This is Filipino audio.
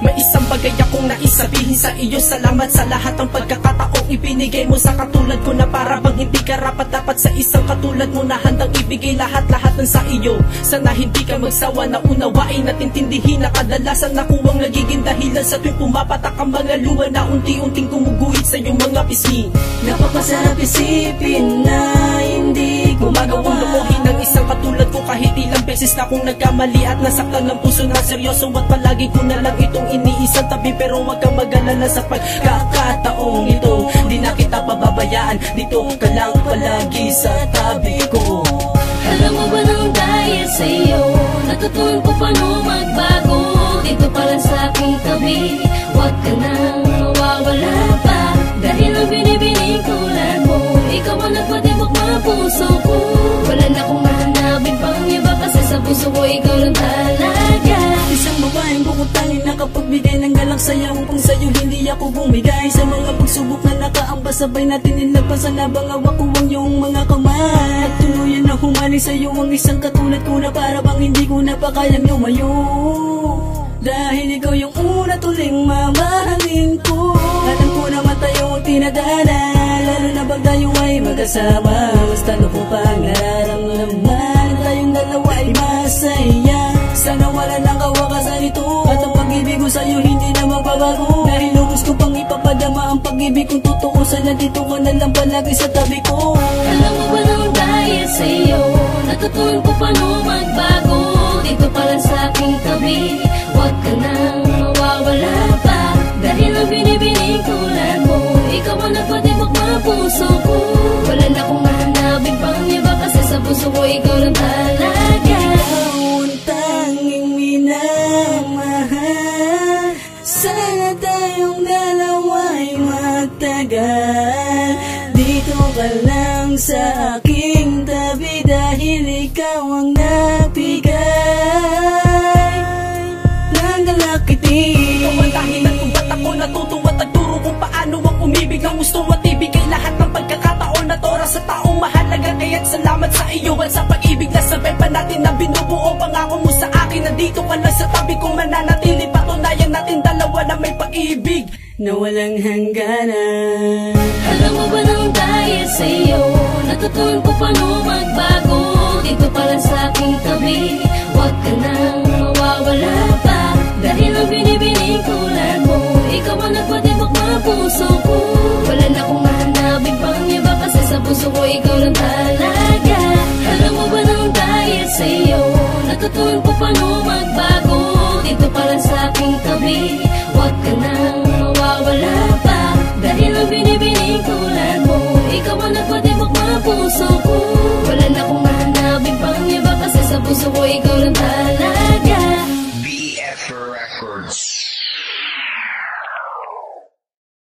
May isang bagay akong nais sabihin sa iyo. Salamat sa lahat ng pagkakataong ibinigay mo sa katulad ko, na para bang hindi ka rapat-dapat sa isang katulad mo na handang ibigay lahat-lahat ng sa iyo. Sana hindi ka magsawa na unawain at intindihin na kadalasan ako ang nagiging dahilan sa tuwing pumapatak ang mga luha na unti-unting gumuguhit sa iyong mga pisngi. Napapasarap isipin na hindi ko gumagawang lukuhin ng isang katulad ko kahit ilang beses na akong nagkamali at nasaktan ng puso na seryoso, at palagi ko na lang itong iniisang tabi. Pero wag kang mag-alala sa pagkakataong ito, di na kita pababayaan, dito ka lang palagi sa tabi ko. Alam mo ba nang dahil sa iyo, natutunan ko paano magbago, dito pa lang sa aking tabi. Huwag ka nang mawawala pa, dahil ang binibining tulad mo, ikaw ang nagpatibok mga puso ko. Wala na akong mahanapin pang iba, kasi sa puso ko ikaw lang talaga. Isang babaeng bukutangin na kapagbigay ng galak saya, upang sa'yo hindi ako bumigay. Sa mga pagsubok na nakaamba, sabay natin nilagpasan na bang hawak ko ang iyong mga kamay. At tuluyan na humali sa'yo ang isang katulad ko, na para bang hindi ko na pa kayang lumayo. Dahil ikaw yung una tuling mamahalin ko. Alam ko naman tayo ang tinadala, lalo na pag tayo ay magkasama. Basta ano ko pang nararamdaman, tayong dalawa ay masaya. Sana wala nang kawakasan ito, at ang pag-ibig ko sa'yo hindi na magbabago. Dahil lubos ko pang ipapadama ang pag-ibig kong totoo, sana dito ka na lang palagi sa tabi ko. Alam mo ba nang dahil sa iyo, natutunan ko paano magbago, dito pa lang sa aking tabi. Huwag ka nang mawawala pa, dahil ang binibining tulad mo, ikaw ang nagpatibok mga puso ko. Wala na akong mahanapin pang iba, kasi sa puso ko ikaw lang talaga. Ang tanging minamahal, sana tayong dalawa'y magtagal. Dito ka lang sa aking tabi, dahil ikaw ang nabigay. Ikaw ang dahilan kung ba't ako natutuwa, tagturo kung paano ang umibig ng gusto at ibigay lahat ng pagkakataon at oras sa taong mahalaga. Kaya't salamat sa iyo at sa pag-ibig na sabay pa natin na binubuo. Pangako mo sa akin na dito ka lang sa tabi ko, mananatili, patunayan natin dalawa na may pag-ibig na walang hangganan. Alam mo ba nang dahil sa iyo, natutunan ko paano magbago, dito pa lang sa aking tabi. Huwag ka nang mawawala pa, dahil ang binibining tulad mo, ikaw ang nagpatibok mga puso ko. Wala na akong mahanapin pang iba, kasi sa puso ko ikaw lang talaga. Alam mo ba nang dahil sa iyo, natutunan ko paano magbago, dito pa lang sa aking tabi.